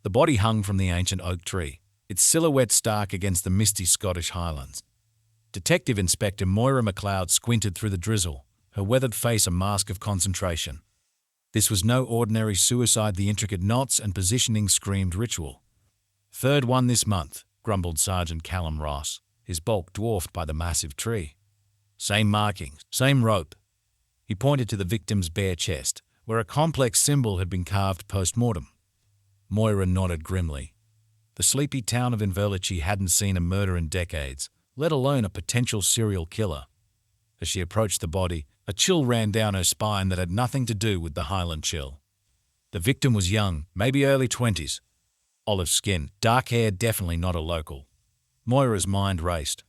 The body hung from the ancient oak tree, its silhouette stark against the misty Scottish Highlands. Detective Inspector Moira MacLeod squinted through the drizzle, her weathered face a mask of concentration. This was no ordinary suicide. The intricate knots and positioning screamed ritual. "Third one this month," grumbled Sergeant Callum Ross, his bulk dwarfed by the massive tree. "Same markings, same rope." He pointed to the victim's bare chest, where a complex symbol had been carved post-mortem. Moira nodded grimly. The sleepy town of Inverlochie hadn't seen a murder in decades, let alone a potential serial killer. As she approached the body, a chill ran down her spine that had nothing to do with the Highland chill. The victim was young, maybe early 20s. Olive skin, dark hair, definitely not a local. Moira's mind raced.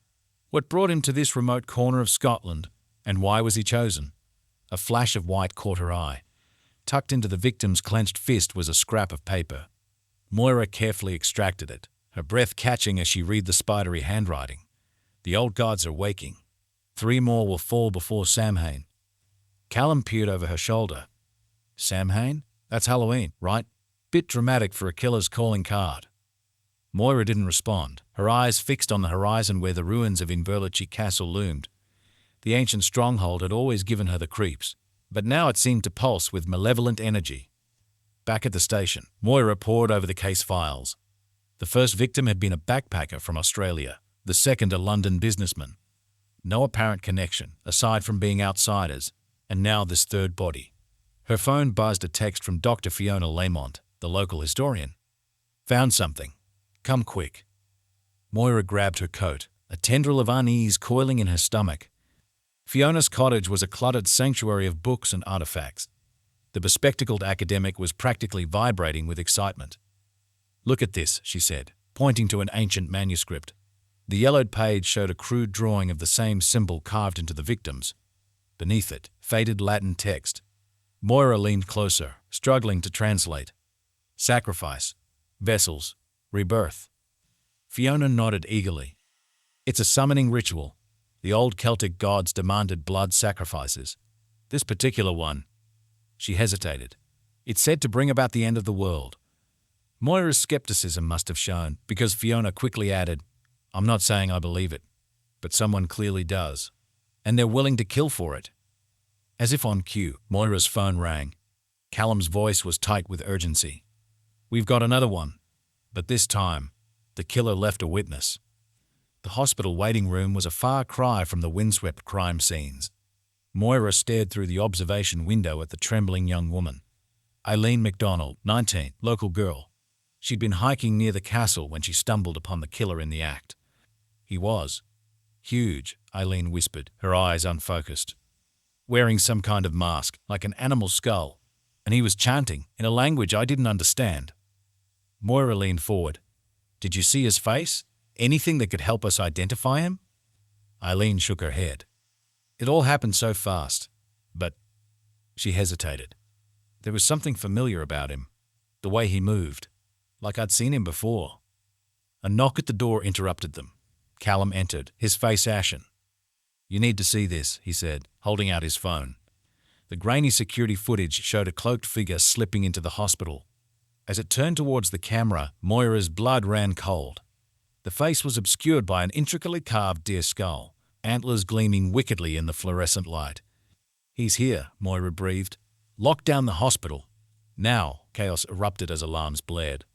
What brought him to this remote corner of Scotland, and why was he chosen? A flash of white caught her eye. Tucked into the victim's clenched fist was a scrap of paper. Moira carefully extracted it, her breath catching as she read the spidery handwriting. "The old gods are waking. 3 more will fall before Samhain." Callum peered over her shoulder. "Samhain? That's Halloween, right? Bit dramatic for a killer's calling card." Moira didn't respond, her eyes fixed on the horizon where the ruins of Inverlochie Castle loomed. The ancient stronghold had always given her the creeps, but now it seemed to pulse with malevolent energy. Back at the station, Moira pored over the case files. The first victim had been a backpacker from Australia, the second a London businessman. No apparent connection, aside from being outsiders, and now this third body. Her phone buzzed a text from Dr. Fiona Lamont, the local historian. "Found something. Come quick." Moira grabbed her coat, a tendril of unease coiling in her stomach. Fiona's cottage was a cluttered sanctuary of books and artifacts. The bespectacled academic was practically vibrating with excitement. "Look at this," she said, pointing to an ancient manuscript. The yellowed page showed a crude drawing of the same symbol carved into the victims. Beneath it, faded Latin text. Moira leaned closer, struggling to translate. "Sacrifice. Vessels. Rebirth." Fiona nodded eagerly. "It's a summoning ritual. The old Celtic gods demanded blood sacrifices. This particular one." She hesitated. "It's said to bring about the end of the world." Moira's skepticism must have shown, because Fiona quickly added, "I'm not saying I believe it, but someone clearly does. And they're willing to kill for it." As if on cue, Moira's phone rang. Callum's voice was tight with urgency. "We've got another one. But this time, the killer left a witness." The hospital waiting room was a far cry from the windswept crime scenes. Moira stared through the observation window at the trembling young woman. Eileen MacDonald, 19, local girl. She'd been hiking near the castle when she stumbled upon the killer in the act. He was huge, Eileen whispered, her eyes unfocused. Wearing some kind of mask, like an animal skull, and he was chanting in a language I didn't understand. Moira leaned forward. "Did you see his face? Anything that could help us identify him?" Eileen shook her head. "It all happened so fast, but—" She hesitated. There was something familiar about him, the way he moved, like I'd seen him before. A knock at the door interrupted them. Callum entered, his face ashen. "You need to see this," he said, holding out his phone. The grainy security footage showed a cloaked figure slipping into the hospital. As it turned towards the camera, Moira's blood ran cold. The face was obscured by an intricately carved deer skull, antlers gleaming wickedly in the fluorescent light. "He's here," Moira breathed. "Lock down the hospital." Now, chaos erupted as alarms blared.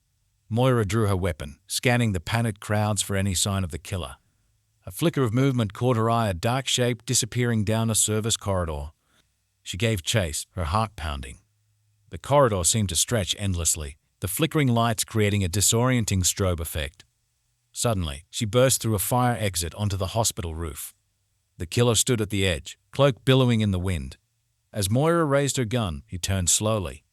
Moira drew her weapon, scanning the panicked crowds for any sign of the killer. A flicker of movement caught her eye, a dark shape disappearing down a service corridor. She gave chase, her heart pounding. The corridor seemed to stretch endlessly, the flickering lights creating a disorienting strobe effect. Suddenly, she burst through a fire exit onto the hospital roof. The killer stood at the edge, cloak billowing in the wind. As Moira raised her gun, he turned slowly.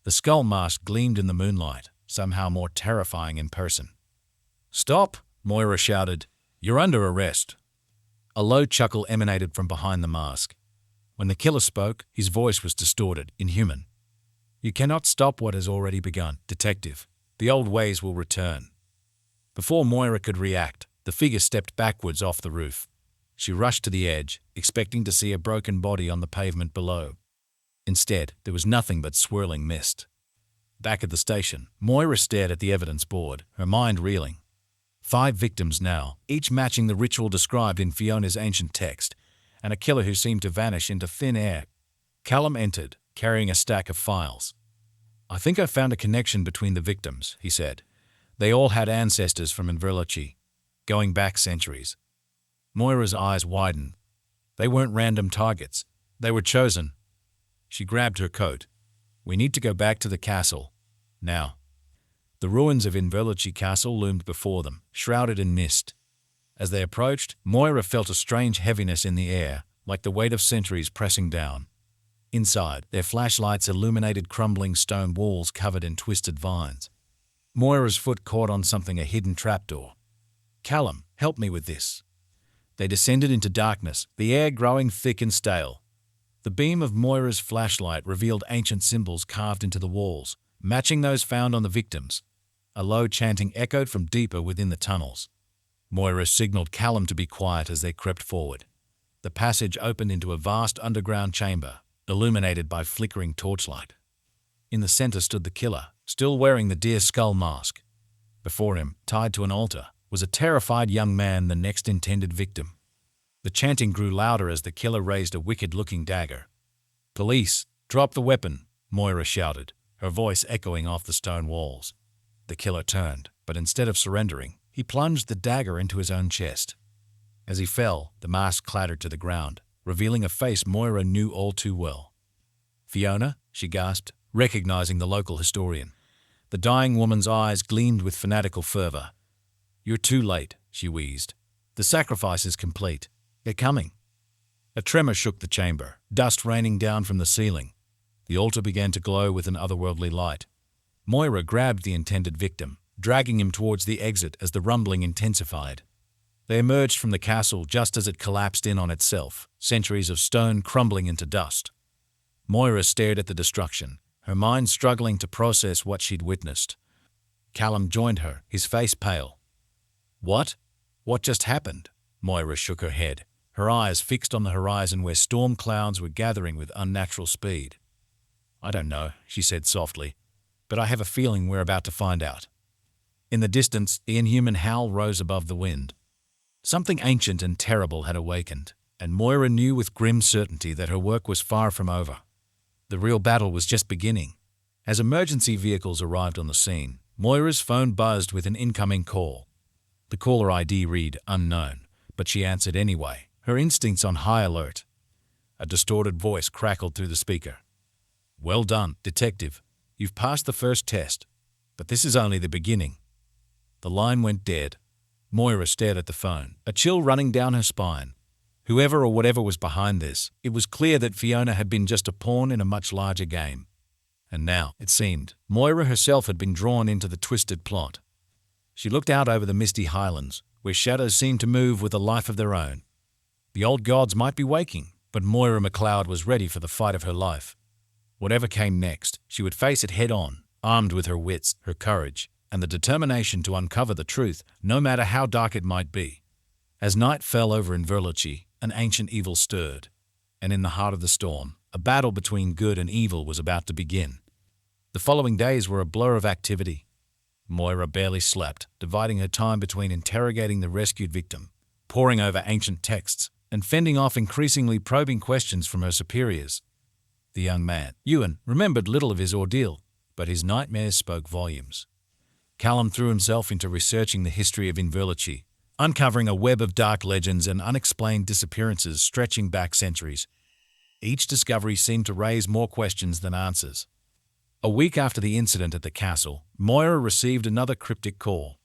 The skull mask gleamed in the moonlight, somehow more terrifying in person. "Stop!" Moira shouted. "You're under arrest." A low chuckle emanated from behind the mask. When the killer spoke, his voice was distorted, inhuman. "You cannot stop what has already begun, detective. The old ways will return." Before Moira could react, the figure stepped backwards off the roof. She rushed to the edge, expecting to see a broken body on the pavement below. Instead, there was nothing but swirling mist. Back at the station, Moira stared at the evidence board, her mind reeling. 5 victims now, each matching the ritual described in Fiona's ancient text, and a killer who seemed to vanish into thin air. Callum entered, carrying a stack of files. "I think I found a connection between the victims," he said. "They all had ancestors from Mythology, going back centuries." Moira's eyes widened. They weren't random targets. They were chosen. She grabbed her coat. "We need to go back to the castle. Now." The ruins of Inverlochi Castle loomed before them, shrouded in mist. As they approached, Moira felt a strange heaviness in the air, like the weight of centuries pressing down. Inside, their flashlights illuminated crumbling stone walls covered in twisted vines. Moira's foot caught on something, a hidden trapdoor. "Callum, help me with this." They descended into darkness, the air growing thick and stale. The beam of Moira's flashlight revealed ancient symbols carved into the walls, matching those found on the victims. A low chanting echoed from deeper within the tunnels. Moira signaled Callum to be quiet as they crept forward. The passage opened into a vast underground chamber, illuminated by flickering torchlight. In the center stood the killer, still wearing the deer skull mask. Before him, tied to an altar, was a terrified young man, the next intended victim. The chanting grew louder as the killer raised a wicked-looking dagger. "Police, drop the weapon," Moira shouted, her voice echoing off the stone walls. The killer turned, but instead of surrendering, he plunged the dagger into his own chest. As he fell, the mask clattered to the ground, revealing a face Moira knew all too well. "Fiona?" she gasped, recognizing the local historian. The dying woman's eyes gleamed with fanatical fervor. "You're too late," she wheezed. "The sacrifice is complete. They're coming." A tremor shook the chamber, dust raining down from the ceiling. The altar began to glow with an otherworldly light. Moira grabbed the intended victim, dragging him towards the exit as the rumbling intensified. They emerged from the castle just as it collapsed in on itself, centuries of stone crumbling into dust. Moira stared at the destruction, her mind struggling to process what she'd witnessed. Callum joined her, his face pale. "What? What just happened?" Moira shook her head, her eyes fixed on the horizon where storm clouds were gathering with unnatural speed. "I don't know," she said softly, "but I have a feeling we're about to find out." In the distance, the inhuman howl rose above the wind. Something ancient and terrible had awakened, and Moira knew with grim certainty that her work was far from over. The real battle was just beginning. As emergency vehicles arrived on the scene, Moira's phone buzzed with an incoming call. The caller ID read unknown, but she answered anyway, her instincts on high alert. A distorted voice crackled through the speaker. "Well done, detective. You've passed the first test, but this is only the beginning." The line went dead. Moira stared at the phone, a chill running down her spine. Whoever or whatever was behind this, it was clear that Fiona had been just a pawn in a much larger game. And now, it seemed, Moira herself had been drawn into the twisted plot. She looked out over the misty highlands, where shadows seemed to move with a life of their own. The old gods might be waking, but Moira MacLeod was ready for the fight of her life. Whatever came next, she would face it head-on, armed with her wits, her courage, and the determination to uncover the truth, no matter how dark it might be. As night fell over Inverlochi, an ancient evil stirred, and in the heart of the storm, a battle between good and evil was about to begin. The following days were a blur of activity. Moira barely slept, dividing her time between interrogating the rescued victim, poring over ancient texts, and fending off increasingly probing questions from her superiors. The young man, Ewan, remembered little of his ordeal, but his nightmares spoke volumes. Callum threw himself into researching the history of Inverlochi, uncovering a web of dark legends and unexplained disappearances stretching back centuries. Each discovery seemed to raise more questions than answers. A week after the incident at the castle, Moira received another cryptic call.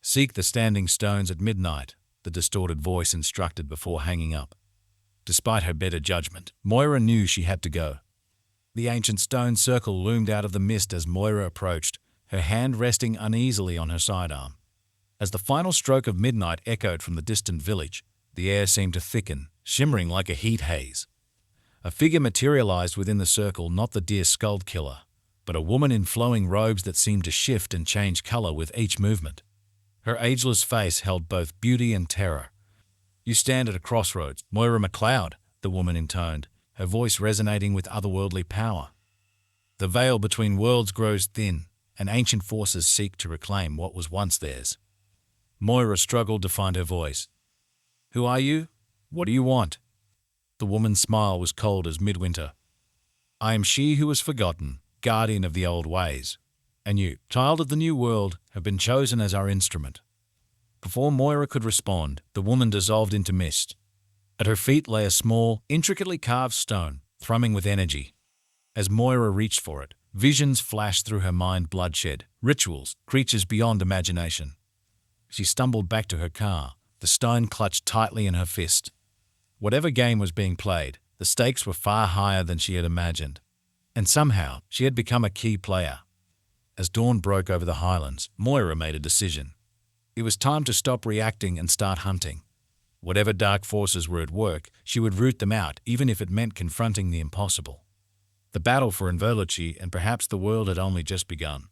"Seek the standing stones at midnight," the distorted voice instructed before hanging up. Despite her better judgment, Moira knew she had to go. The ancient stone circle loomed out of the mist as Moira approached, her hand resting uneasily on her sidearm. As the final stroke of midnight echoed from the distant village, the air seemed to thicken, shimmering like a heat haze. A figure materialized within the circle, not the deer-skulled killer, but a woman in flowing robes that seemed to shift and change color with each movement. Her ageless face held both beauty and terror. "You stand at a crossroads, Moira MacLeod," the woman intoned, her voice resonating with otherworldly power. The veil between worlds grows thin, and ancient forces seek to reclaim what was once theirs. Moira struggled to find her voice. "Who are you? What do you want?" The woman's smile was cold as midwinter. "I am she who was forgotten, guardian of the old ways. And you, child of the new world, have been chosen as our instrument." Before Moira could respond, the woman dissolved into mist. At her feet lay a small, intricately carved stone, thrumming with energy. As Moira reached for it, visions flashed through her mind: bloodshed, rituals, creatures beyond imagination. She stumbled back to her car, the stone clutched tightly in her fist. Whatever game was being played, the stakes were far higher than she had imagined. And somehow, she had become a key player. As dawn broke over the Highlands, Moira made a decision. It was time to stop reacting and start hunting. Whatever dark forces were at work, she would root them out, even if it meant confronting the impossible. The battle for Mythology and perhaps the world had only just begun.